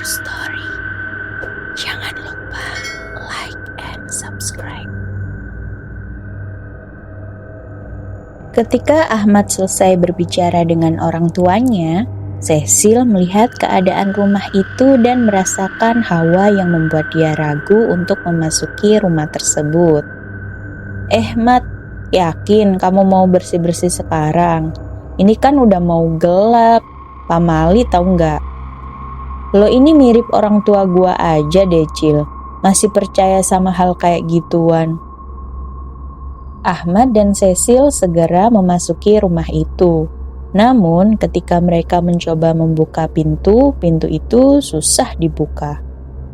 True Story. Jangan lupa like and subscribe. Ketika Ahmad selesai berbicara dengan orang tuanya, Cecil melihat keadaan rumah itu dan merasakan hawa yang membuat dia ragu untuk memasuki rumah tersebut. Mat, yakin kamu mau bersih-bersih sekarang? Ini kan udah mau gelap. Pamali tahu nggak? Lo ini mirip orang tua gua aja deh, Cil. Masih percaya sama hal kayak gituan. Ahmad dan Cecil segera memasuki rumah itu. Namun ketika mereka mencoba membuka pintu itu susah dibuka.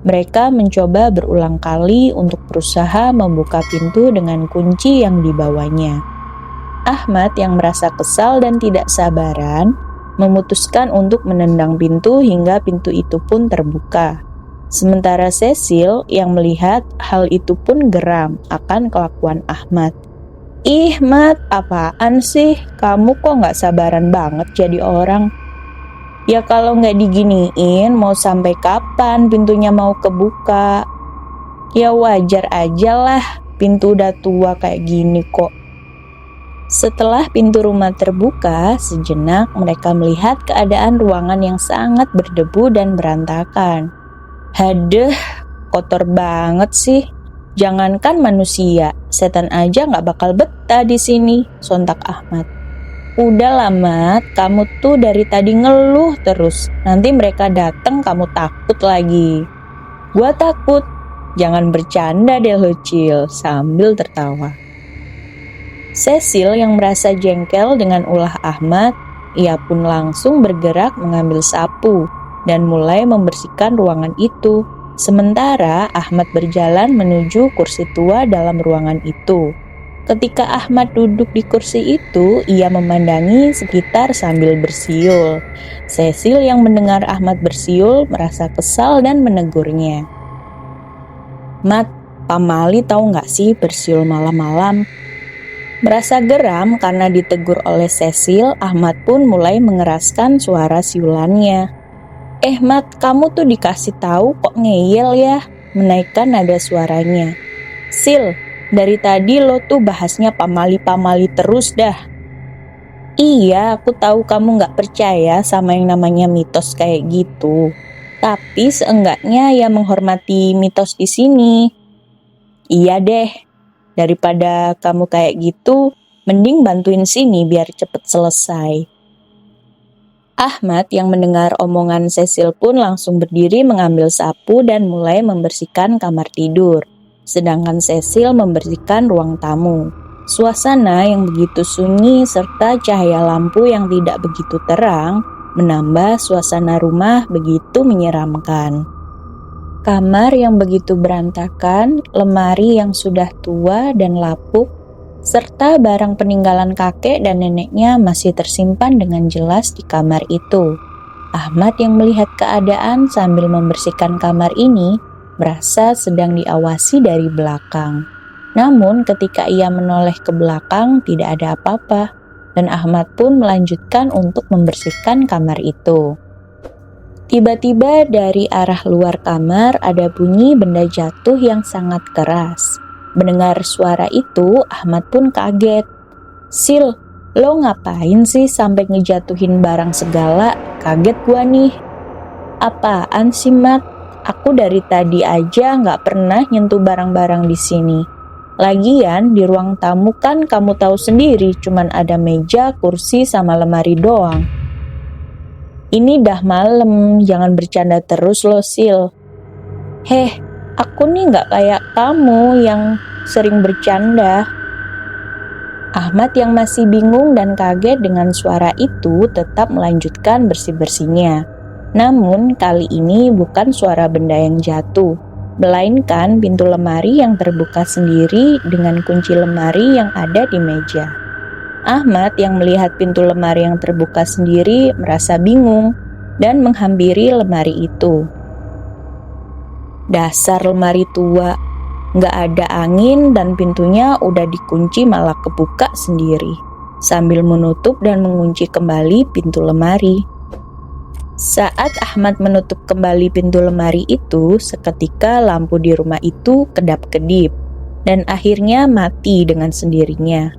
Mereka mencoba berulang kali untuk berusaha membuka pintu dengan kunci yang dibawanya. Ahmad yang merasa kesal dan tidak sabaran, memutuskan untuk menendang pintu hingga pintu itu pun terbuka. Sementara Cecil yang melihat hal itu pun geram akan kelakuan Ahmad. Mat, apaan sih? Kamu kok gak sabaran banget jadi orang? Ya kalau gak diginiin, mau sampai kapan pintunya mau kebuka? Ya wajar aja lah, pintu udah tua kayak gini kok. Setelah pintu rumah terbuka, sejenak mereka melihat keadaan ruangan yang sangat berdebu dan berantakan. Hadeh, kotor banget sih. Jangankan manusia, setan aja gak bakal betah di sini, sontak Ahmad. Udah lah Mat, kamu tuh dari tadi ngeluh terus. Nanti mereka datang kamu takut lagi. Gua takut. Jangan bercanda deh lo, Cil, sambil tertawa. Cecil yang merasa jengkel dengan ulah Ahmad, ia pun langsung bergerak mengambil sapu dan mulai membersihkan ruangan itu. Sementara Ahmad berjalan menuju kursi tua dalam ruangan itu. Ketika Ahmad duduk di kursi itu, ia memandangi sekitar sambil bersiul. Cecil yang mendengar Ahmad bersiul merasa kesal dan menegurnya. Mat, pamali tahu nggak sih bersiul malam-malam? Merasa geram karena ditegur oleh Cecil, Ahmad pun mulai mengeraskan suara siulannya. Mat, kamu tuh dikasih tahu kok ngeyel ya, menaikkan nada suaranya. Sil, dari tadi lo tuh bahasnya pamali-pamali terus dah. Iya, aku tahu kamu gak percaya sama yang namanya mitos kayak gitu. Tapi seenggaknya ya menghormati mitos di sini. Iya deh, daripada kamu kayak gitu, mending bantuin sini biar cepet selesai. Ahmad yang mendengar omongan Cecil pun langsung berdiri mengambil sapu dan mulai membersihkan kamar tidur. Sedangkan Cecil membersihkan ruang tamu. Suasana yang begitu sunyi serta cahaya lampu yang tidak begitu terang menambah suasana rumah begitu menyeramkan. Kamar yang begitu berantakan, lemari yang sudah tua dan lapuk, serta barang peninggalan kakek dan neneknya masih tersimpan dengan jelas di kamar itu. Ahmad yang melihat keadaan sambil membersihkan kamar ini merasa sedang diawasi dari belakang. Namun ketika ia menoleh ke belakang tidak ada apa-apa dan Ahmad pun melanjutkan untuk membersihkan kamar itu. Tiba-tiba dari arah luar kamar ada bunyi benda jatuh yang sangat keras. Mendengar suara itu, Ahmad pun kaget. Sil, lo ngapain sih sampai ngejatuhin barang segala? Kaget gua nih. Apaan sih, Mat? Aku dari tadi aja nggak pernah nyentuh barang-barang di sini. Lagian di ruang tamu kan kamu tahu sendiri, cuman ada meja, kursi, sama lemari doang. Ini dah malam, jangan bercanda terus lo, Sil. Aku nih gak kayak kamu yang sering bercanda. Ahmad yang masih bingung dan kaget dengan suara itu tetap melanjutkan bersih-bersihnya. Namun kali ini bukan suara benda yang jatuh, melainkan pintu lemari yang terbuka sendiri dengan kunci lemari yang ada di meja. Ahmad yang melihat pintu lemari yang terbuka sendiri merasa bingung dan menghampiri lemari itu. Dasar lemari tua, gak ada angin dan pintunya udah dikunci malah kebuka sendiri. Sambil menutup dan mengunci kembali pintu lemari. Saat Ahmad menutup kembali pintu lemari itu, seketika lampu di rumah itu kedap-kedip dan akhirnya mati dengan sendirinya.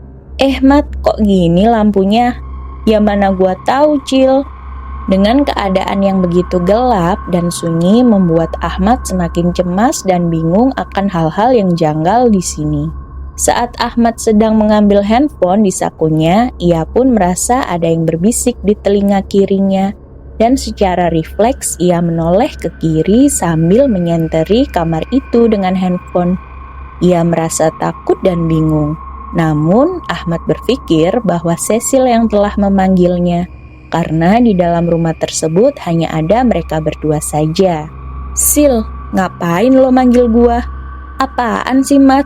Mat, kok gini lampunya? Ya mana gua tahu, Cil. Dengan keadaan yang begitu gelap dan sunyi membuat Ahmad semakin cemas dan bingung akan hal-hal yang janggal di sini. Saat Ahmad sedang mengambil handphone di sakunya, ia pun merasa ada yang berbisik di telinga kirinya. Dan secara refleks ia menoleh ke kiri sambil menyenteri kamar itu dengan handphone. Ia merasa takut dan bingung. Namun Ahmad berpikir bahwa Cecil yang telah memanggilnya, karena di dalam rumah tersebut hanya ada mereka berdua saja. "Sil, ngapain lo manggil gua?" "Apaan sih, Mat?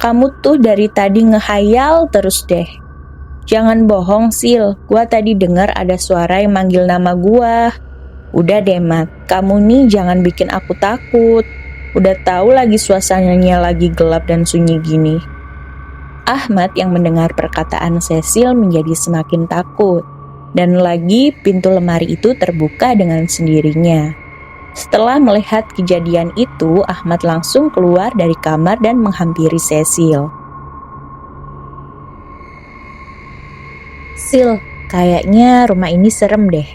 Kamu tuh dari tadi ngehayal terus deh." "Jangan bohong, Sil. Gua tadi dengar ada suara yang manggil nama gua." "Udah deh, Mat. Kamu nih jangan bikin aku takut. Udah tahu lagi suasananya lagi gelap dan sunyi gini." Ahmad yang mendengar perkataan Cecil menjadi semakin takut. Dan lagi pintu lemari itu terbuka dengan sendirinya. Setelah melihat kejadian itu, Ahmad langsung keluar dari kamar dan menghampiri Cecil. "Sil, kayaknya rumah ini serem deh."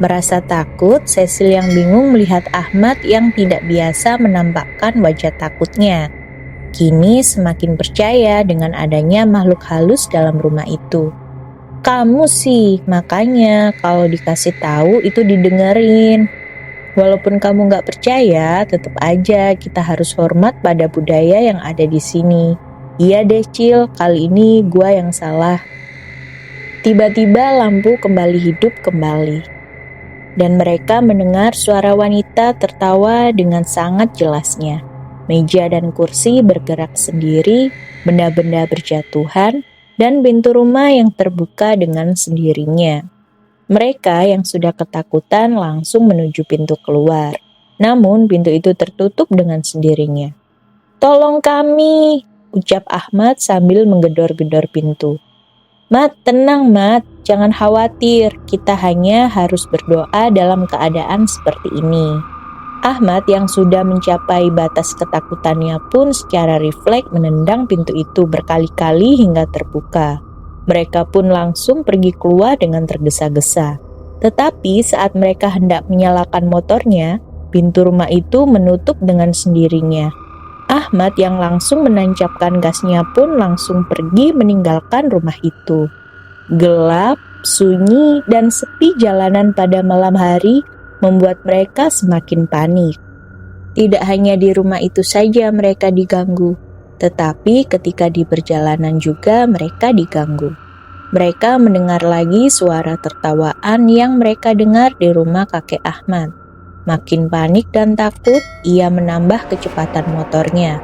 Merasa takut, Cecil yang bingung melihat Ahmad yang tidak biasa menampakkan wajah takutnya. Kini semakin percaya dengan adanya makhluk halus dalam rumah itu. "Kamu sih, makanya kalau dikasih tahu itu didengerin. Walaupun kamu gak percaya, tetap aja kita harus hormat pada budaya yang ada di sini." "Iya deh, Cil, kali ini gua yang salah." Tiba-tiba lampu kembali hidup kembali. Dan mereka mendengar suara wanita tertawa dengan sangat jelasnya. Meja dan kursi bergerak sendiri, benda-benda berjatuhan, dan pintu rumah yang terbuka dengan sendirinya. Mereka yang sudah ketakutan langsung menuju pintu keluar. Namun pintu itu tertutup dengan sendirinya. "Tolong kami!" ucap Ahmad sambil menggedor-gedor pintu. "Mat, tenang Mat, jangan khawatir, kita hanya harus berdoa dalam keadaan seperti ini." Ahmad yang sudah mencapai batas ketakutannya pun secara refleks menendang pintu itu berkali-kali hingga terbuka. Mereka pun langsung pergi keluar dengan tergesa-gesa. Tetapi saat mereka hendak menyalakan motornya, pintu rumah itu menutup dengan sendirinya. Ahmad yang langsung menancapkan gasnya pun langsung pergi meninggalkan rumah itu. Gelap, sunyi, dan sepi jalanan pada malam hari membuat mereka semakin panik. Tidak hanya di rumah itu saja mereka diganggu, tetapi ketika di perjalanan juga mereka diganggu. Mereka mendengar lagi suara tertawaan yang mereka dengar di rumah kakek Ahmad. Makin panik dan takut, ia menambah kecepatan motornya.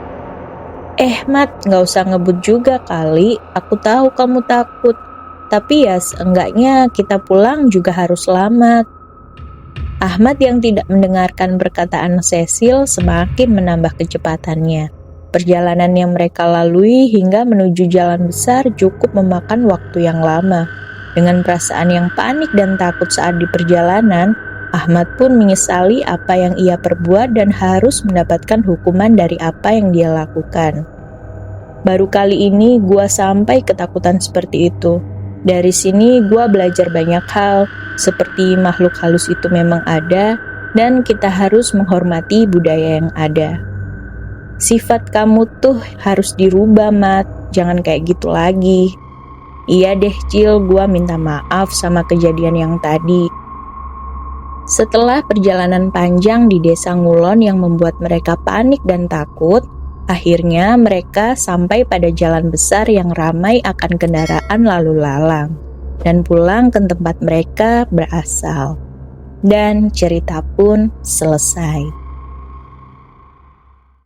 Mat, gak usah ngebut juga kali, aku tahu kamu takut. Tapi ya seenggaknya kita pulang juga harus selamat. Ahmad yang tidak mendengarkan perkataan Cecil semakin menambah kecepatannya. Perjalanan yang mereka lalui hingga menuju jalan besar cukup memakan waktu yang lama. Dengan perasaan yang panik dan takut saat di perjalanan, Ahmad pun menyesali apa yang ia perbuat dan harus mendapatkan hukuman dari apa yang dia lakukan. Baru kali ini gua sampai ketakutan seperti itu. Dari sini gua belajar banyak hal, seperti makhluk halus itu memang ada dan kita harus menghormati budaya yang ada. Sifat kamu tuh harus dirubah, Mat. Jangan kayak gitu lagi. Iya deh, Cil, gua minta maaf sama kejadian yang tadi. Setelah perjalanan panjang di desa Ngulon yang membuat mereka panik dan takut, akhirnya mereka sampai pada jalan besar yang ramai akan kendaraan lalu lalang dan pulang ke tempat mereka berasal. Dan cerita pun selesai.